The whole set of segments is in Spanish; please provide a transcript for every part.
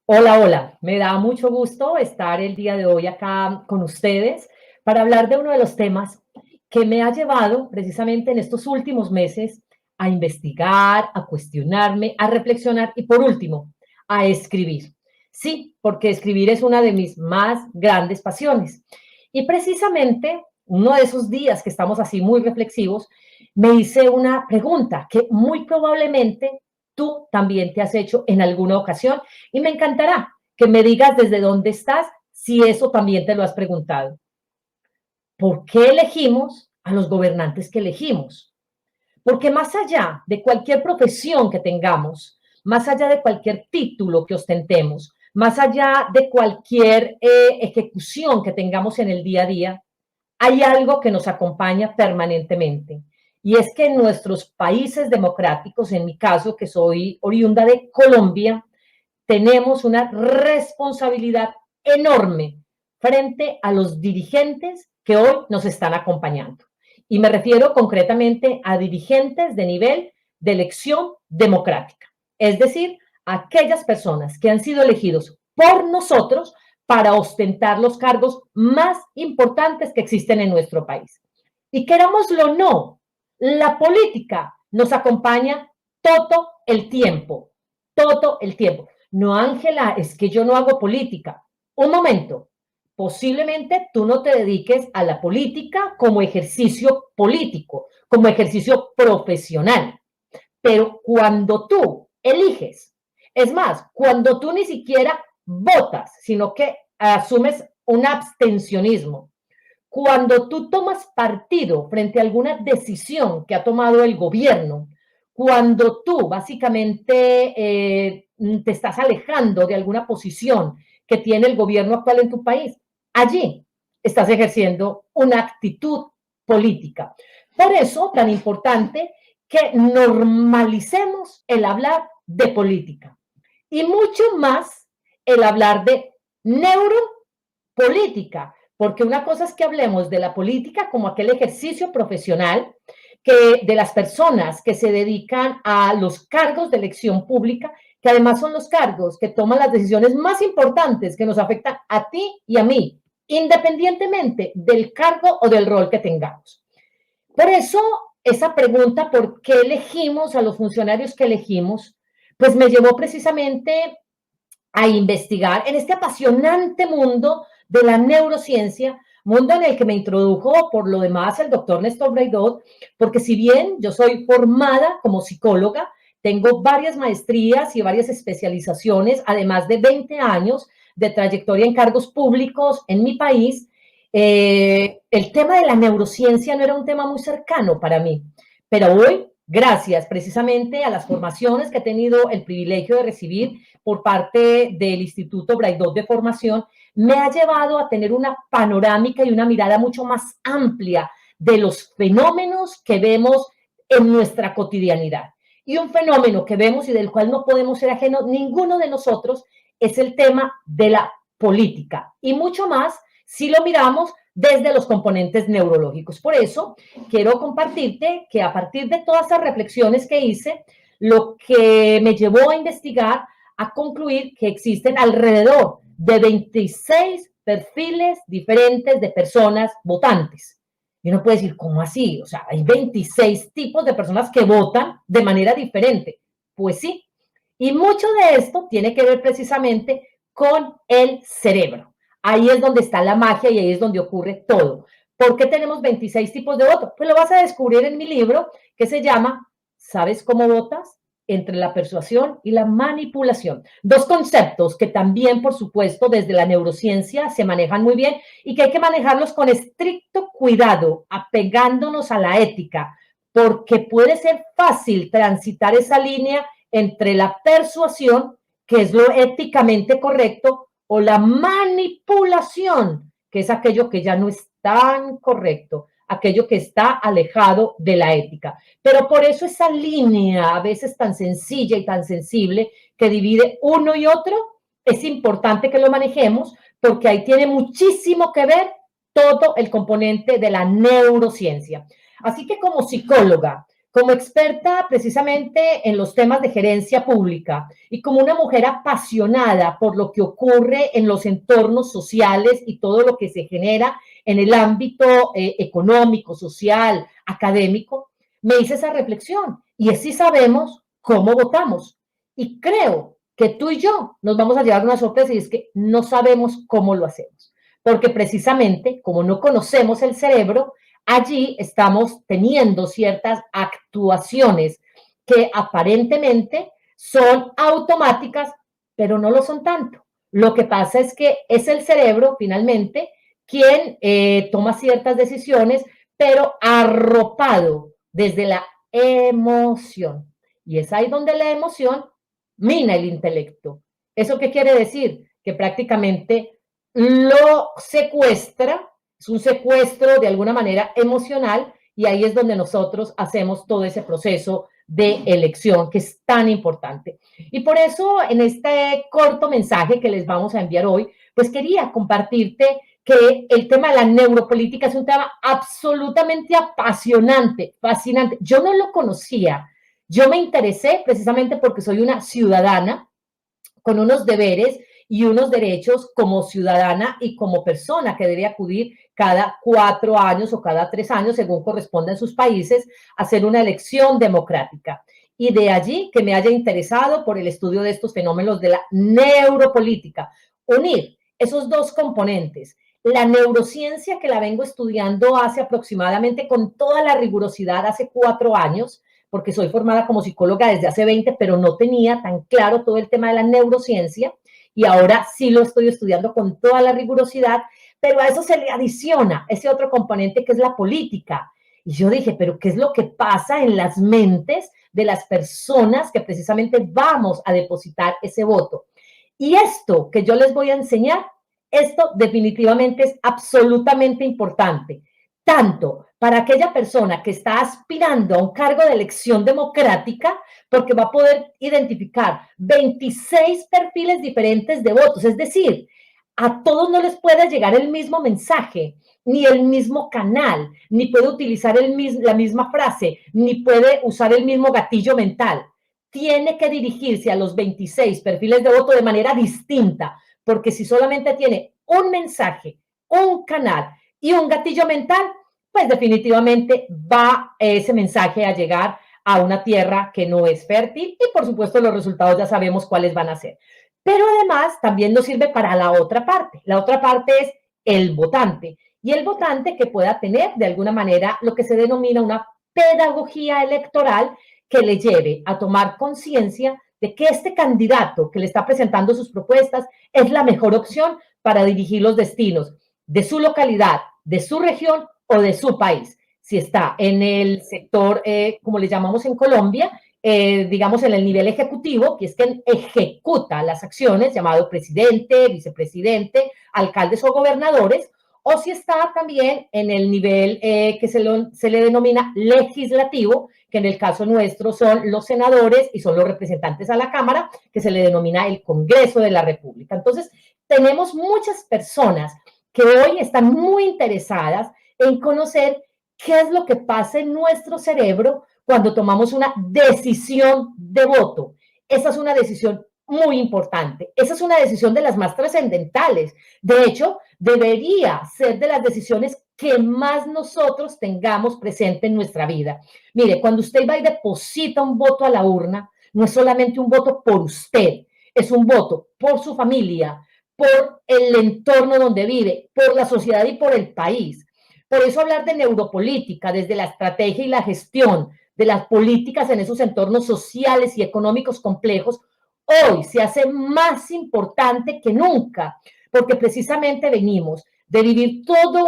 Hola, hola. Me da mucho gusto estar el día de hoy acá con ustedes para hablar de uno de los temas que me ha llevado precisamente en estos últimos meses a investigar, a cuestionarme, a reflexionar y por último, a escribir. Sí, porque escribir es una de mis más grandes pasiones. Y precisamente uno de esos días que estamos así muy reflexivos, me hice una pregunta que muy probablemente tú también te has hecho en alguna ocasión y me encantará que me digas desde dónde estás si eso también te lo has preguntado. ¿Por qué elegimos a los gobernantes que elegimos? Porque más allá de cualquier profesión que tengamos, más allá de cualquier título que ostentemos, más allá de cualquier ejecución que tengamos en el día a día, hay algo que nos acompaña permanentemente. Y es que en nuestros países democráticos, en mi caso, que soy oriunda de Colombia, tenemos una responsabilidad enorme frente a los dirigentes que hoy nos están acompañando. Y me refiero concretamente a dirigentes de nivel de elección democrática, es decir, aquellas personas que han sido elegidos por nosotros para ostentar los cargos más importantes que existen en nuestro país. Y querámoslo o no, la política nos acompaña todo el tiempo. No, Ángela, es que yo no hago política. Un momento, posiblemente tú no te dediques a la política como ejercicio político, como ejercicio profesional, pero cuando tú eliges, es más, cuando tú ni siquiera votas, sino que asumes un abstencionismo, cuando tú tomas partido frente a alguna decisión que ha tomado el gobierno, cuando tú básicamente te estás alejando de alguna posición que tiene el gobierno actual en tu país, allí estás ejerciendo una actitud política. Por eso, tan importante que normalicemos el hablar de política y mucho más el hablar de neuropolítica, porque una cosa es que hablemos de la política como aquel ejercicio profesional que de las personas que se dedican a los cargos de elección pública, que además son los cargos que toman las decisiones más importantes que nos afectan a ti y a mí, independientemente del cargo o del rol que tengamos. Por eso, esa pregunta, ¿por qué elegimos a los funcionarios que elegimos? Pues me llevó precisamente a investigar en este apasionante mundo de la neurociencia, mundo en el que me introdujo por lo demás el doctor Néstor Braidot, porque si bien yo soy formada como psicóloga, tengo varias maestrías y varias especializaciones, además de 20 años de trayectoria en cargos públicos en mi país, el tema de la neurociencia no era un tema muy cercano para mí, pero hoy, gracias precisamente a las formaciones que he tenido el privilegio de recibir por parte del Instituto Braidot de Formación, me ha llevado a tener una panorámica y una mirada mucho más amplia de los fenómenos que vemos en nuestra cotidianidad. Y un fenómeno que vemos y del cual no podemos ser ajenos ninguno de nosotros es el tema de la política. Y mucho más si lo miramos desde los componentes neurológicos. Por eso quiero compartirte que a partir de todas esas reflexiones que hice, lo que me llevó a investigar, a concluir que existen alrededor de 26 perfiles diferentes de personas votantes. Y uno puede decir, ¿cómo así? O sea, hay 26 tipos de personas que votan de manera diferente. Pues sí. Y mucho de esto tiene que ver precisamente con el cerebro. Ahí es donde está la magia y ahí es donde ocurre todo. ¿Por qué tenemos 26 tipos de voto? Pues lo vas a descubrir en mi libro que se llama ¿Sabes cómo votas? Entre la persuasión y la manipulación. Dos conceptos que también, por supuesto, desde la neurociencia se manejan muy bien y que hay que manejarlos con estricto cuidado, apegándonos a la ética, porque puede ser fácil transitar esa línea entre la persuasión, que es lo éticamente correcto, o la manipulación, que es aquello que ya no es tan correcto, aquello que está alejado de la ética. Pero por eso esa línea, a veces tan sencilla y tan sensible, que divide uno y otro, es importante que lo manejemos, porque ahí tiene muchísimo que ver todo el componente de la neurociencia. Así que como psicóloga, como experta precisamente en los temas de gerencia pública y como una mujer apasionada por lo que ocurre en los entornos sociales y todo lo que se genera en el ámbito económico, social, académico, me hice esa reflexión y así sabemos cómo votamos. Y creo que tú y yo nos vamos a llevar una sorpresa y es que no sabemos cómo lo hacemos. Porque precisamente como no conocemos el cerebro, allí estamos teniendo ciertas actuaciones que aparentemente son automáticas, pero no lo son tanto. Lo que pasa es que es el cerebro finalmente quien toma ciertas decisiones, pero arropado desde la emoción. Y es ahí donde la emoción mina el intelecto. ¿Eso qué quiere decir? Que prácticamente lo secuestra, es un secuestro de alguna manera emocional y ahí es donde nosotros hacemos todo ese proceso de elección que es tan importante. Y por eso en este corto mensaje que les vamos a enviar hoy, pues quería compartirte que el tema de la neuropolítica es un tema absolutamente apasionante, fascinante. Yo no lo conocía. Yo me interesé precisamente porque soy una ciudadana con unos deberes y unos derechos como ciudadana y como persona que debe acudir cada 4 años o cada 3 años, según corresponda en sus países, a hacer una elección democrática. Y de allí que me haya interesado por el estudio de estos fenómenos de la neuropolítica. Unir esos dos componentes, la neurociencia que la vengo estudiando hace aproximadamente con toda la rigurosidad hace 4 años, porque soy formada como psicóloga desde hace 20, pero no tenía tan claro todo el tema de la neurociencia y ahora sí lo estoy estudiando con toda la rigurosidad, pero a eso se le adiciona ese otro componente que es la política. Y yo dije, pero ¿qué es lo que pasa en las mentes de las personas que precisamente vamos a depositar ese voto? Y esto que yo les voy a enseñar, esto definitivamente es absolutamente importante, tanto para aquella persona que está aspirando a un cargo de elección democrática, porque va a poder identificar 26 perfiles diferentes de votos, es decir, a todos no les puede llegar el mismo mensaje, ni el mismo canal, ni puede utilizar la misma frase, ni puede usar el mismo gatillo mental. Tiene que dirigirse a los 26 perfiles de voto de manera distinta, porque si solamente tiene un mensaje, un canal y un gatillo mental, pues definitivamente va ese mensaje a llegar a una tierra que no es fértil y por supuesto los resultados ya sabemos cuáles van a ser. Pero además también nos sirve para la otra parte. La otra parte es el votante y el votante que pueda tener de alguna manera lo que se denomina una pedagogía electoral que le lleve a tomar conciencia de que este candidato que le está presentando sus propuestas es la mejor opción para dirigir los destinos de su localidad, de su región o de su país. Si está en el sector, como le llamamos en Colombia, digamos en el nivel ejecutivo, que es quien ejecuta las acciones, llamado presidente, vicepresidente, alcaldes o gobernadores, o si está también en el nivel que se le denomina legislativo, que en el caso nuestro son los senadores y son los representantes a la Cámara, que se le denomina el Congreso de la República. Entonces, tenemos muchas personas que hoy están muy interesadas en conocer qué es lo que pasa en nuestro cerebro cuando tomamos una decisión de voto. Esa es una decisión muy importante. Esa es una decisión de las más trascendentales. De hecho, debería ser de las decisiones que más nosotros tengamos presente en nuestra vida. Mire, cuando usted va y deposita un voto a la urna, no es solamente un voto por usted, es un voto por su familia, por el entorno donde vive, por la sociedad y por el país. Por eso hablar de neuropolítica desde la estrategia y la gestión de las políticas en esos entornos sociales y económicos complejos, hoy se hace más importante que nunca, porque precisamente venimos de vivir toda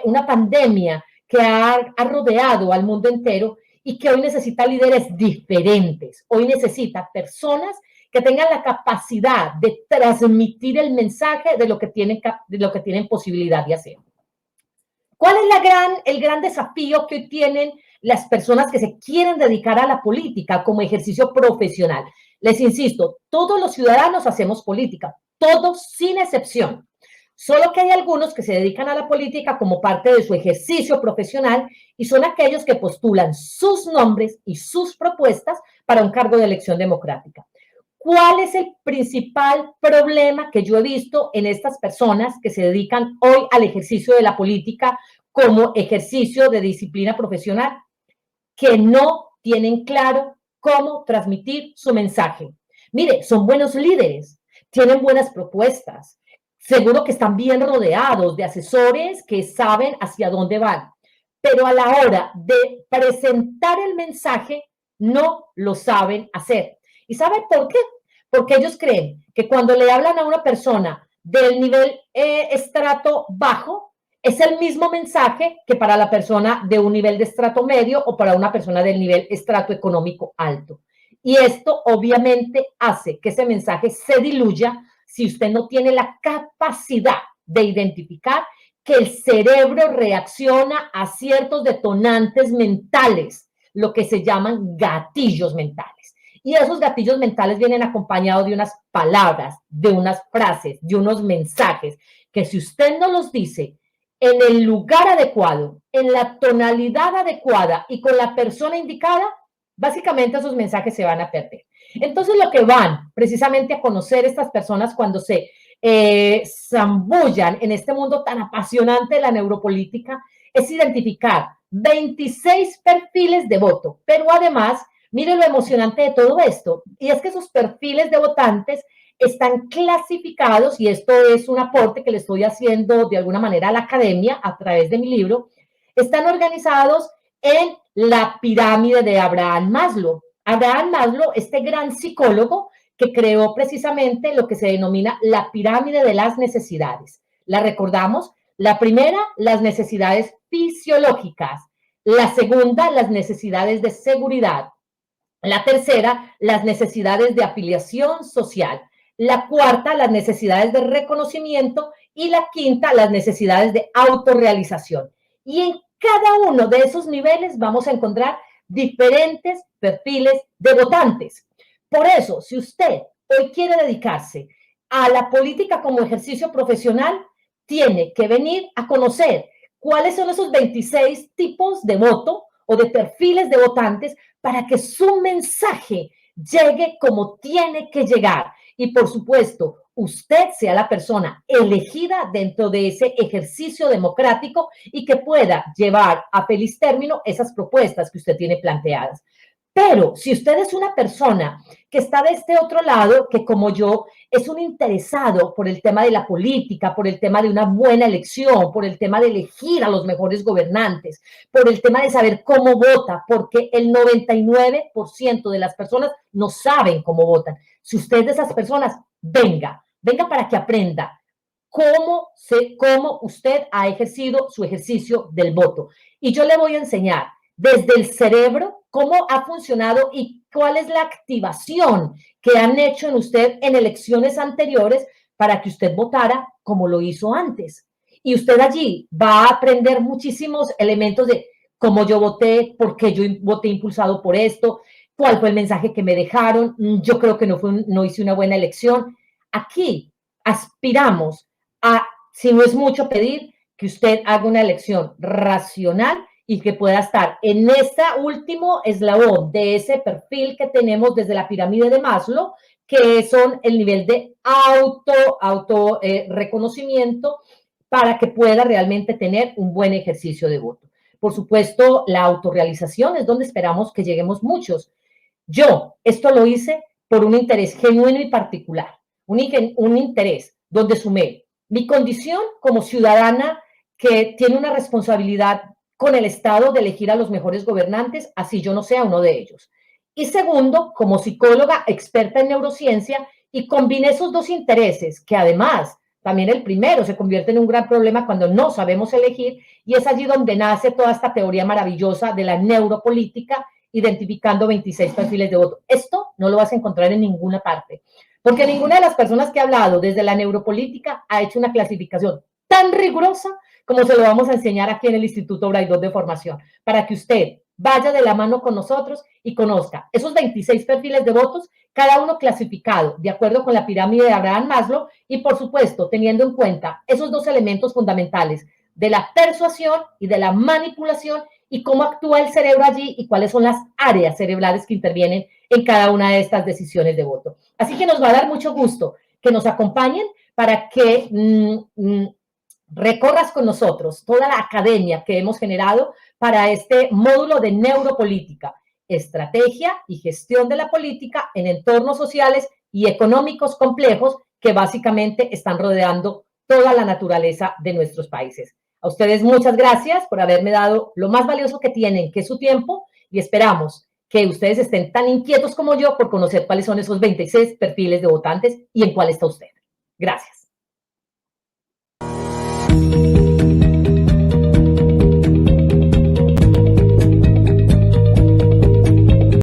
una pandemia que ha rodeado al mundo entero y que hoy necesita líderes diferentes. Hoy necesita personas que tengan la capacidad de transmitir el mensaje de lo que tienen posibilidad de hacer. ¿Cuál es el gran desafío que hoy tienen las personas que se quieren dedicar a la política como ejercicio profesional? Les insisto, todos los ciudadanos hacemos política, todos sin excepción. Solo que hay algunos que se dedican a la política como parte de su ejercicio profesional y son aquellos que postulan sus nombres y sus propuestas para un cargo de elección democrática. ¿Cuál es el principal problema que yo he visto en estas personas que se dedican hoy al ejercicio de la política como ejercicio de disciplina profesional? Que no tienen claro cómo transmitir su mensaje. Mire, son buenos líderes, tienen buenas propuestas, seguro que están bien rodeados de asesores que saben hacia dónde van, pero a la hora de presentar el mensaje no lo saben hacer. ¿Y saben por qué? Porque ellos creen que cuando le hablan a una persona del nivel estrato bajo, es el mismo mensaje que para la persona de un nivel de estrato medio o para una persona del nivel estrato económico alto. Y esto obviamente hace que ese mensaje se diluya si usted no tiene la capacidad de identificar que el cerebro reacciona a ciertos detonantes mentales, lo que se llaman gatillos mentales. Y esos gatillos mentales vienen acompañados de unas palabras, de unas frases, de unos mensajes, que si usted no los dice en el lugar adecuado, en la tonalidad adecuada y con la persona indicada, básicamente esos mensajes se van a perder. Entonces lo que van precisamente a conocer estas personas cuando se zambullan en este mundo tan apasionante de la neuropolítica es identificar 26 perfiles de voto, pero además, mire lo emocionante de todo esto, y es que esos perfiles de votantes están clasificados, y esto es un aporte que le estoy haciendo de alguna manera a la academia a través de mi libro, están organizados en la pirámide de Abraham Maslow. Abraham Maslow, este gran psicólogo que creó precisamente lo que se denomina la pirámide de las necesidades. ¿La recordamos? La primera, las necesidades fisiológicas. La segunda, las necesidades de seguridad. La tercera, las necesidades de afiliación social. La cuarta, las necesidades de reconocimiento. Y la quinta, las necesidades de autorrealización. Y en cada uno de esos niveles vamos a encontrar diferentes perfiles de votantes. Por eso, si usted hoy quiere dedicarse a la política como ejercicio profesional, tiene que venir a conocer cuáles son esos 26 tipos de voto o de perfiles de votantes para que su mensaje llegue como tiene que llegar. Y por supuesto, usted sea la persona elegida dentro de ese ejercicio democrático y que pueda llevar a feliz término esas propuestas que usted tiene planteadas. Pero si usted es una persona que está de este otro lado, que como yo es un interesado por el tema de la política, por el tema de una buena elección, por el tema de elegir a los mejores gobernantes, por el tema de saber cómo vota, porque el 99% de las personas no saben cómo votan. Si usted es de esas personas, venga para que aprenda cómo usted ha ejercido su ejercicio del voto. Y yo le voy a enseñar desde el cerebro cómo ha funcionado y cuál es la activación que han hecho en usted en elecciones anteriores para que usted votara como lo hizo antes. Y usted allí va a aprender muchísimos elementos de cómo yo voté, por qué yo voté impulsado por esto, cuál fue el mensaje que me dejaron, yo creo que no hice una buena elección. Aquí aspiramos a, si no es mucho pedir, que usted haga una elección racional y que pueda estar en este último eslabón de ese perfil que tenemos desde la pirámide de Maslow, que son el nivel de reconocimiento para que pueda realmente tener un buen ejercicio de voto. Por supuesto, la autorrealización es donde esperamos que lleguemos muchos. Yo esto lo hice por un interés genuino y particular, un interés donde sumé mi condición como ciudadana que tiene una responsabilidad con el Estado de elegir a los mejores gobernantes, así yo no sea uno de ellos. Y segundo, como psicóloga experta en neurociencia, y combiné esos dos intereses, que además también el primero se convierte en un gran problema cuando no sabemos elegir, y es allí donde nace toda esta teoría maravillosa de la neuropolítica, identificando 26 perfiles de voto. Esto no lo vas a encontrar en ninguna parte, porque ninguna de las personas que ha hablado desde la neuropolítica ha hecho una clasificación tan rigurosa como se lo vamos a enseñar aquí en el Instituto Braidot de Formación, para que usted vaya de la mano con nosotros y conozca esos 26 perfiles de votos, cada uno clasificado de acuerdo con la pirámide de Abraham Maslow y, por supuesto, teniendo en cuenta esos dos elementos fundamentales de la persuasión y de la manipulación y cómo actúa el cerebro allí y cuáles son las áreas cerebrales que intervienen en cada una de estas decisiones de voto. Así que nos va a dar mucho gusto que nos acompañen para que recorras con nosotros toda la academia que hemos generado para este módulo de neuropolítica, estrategia y gestión de la política en entornos sociales y económicos complejos que básicamente están rodeando toda la naturaleza de nuestros países. A ustedes muchas gracias por haberme dado lo más valioso que tienen, que es su tiempo, y esperamos que ustedes estén tan inquietos como yo por conocer cuáles son esos 26 perfiles de votantes y en cuál está usted. Gracias.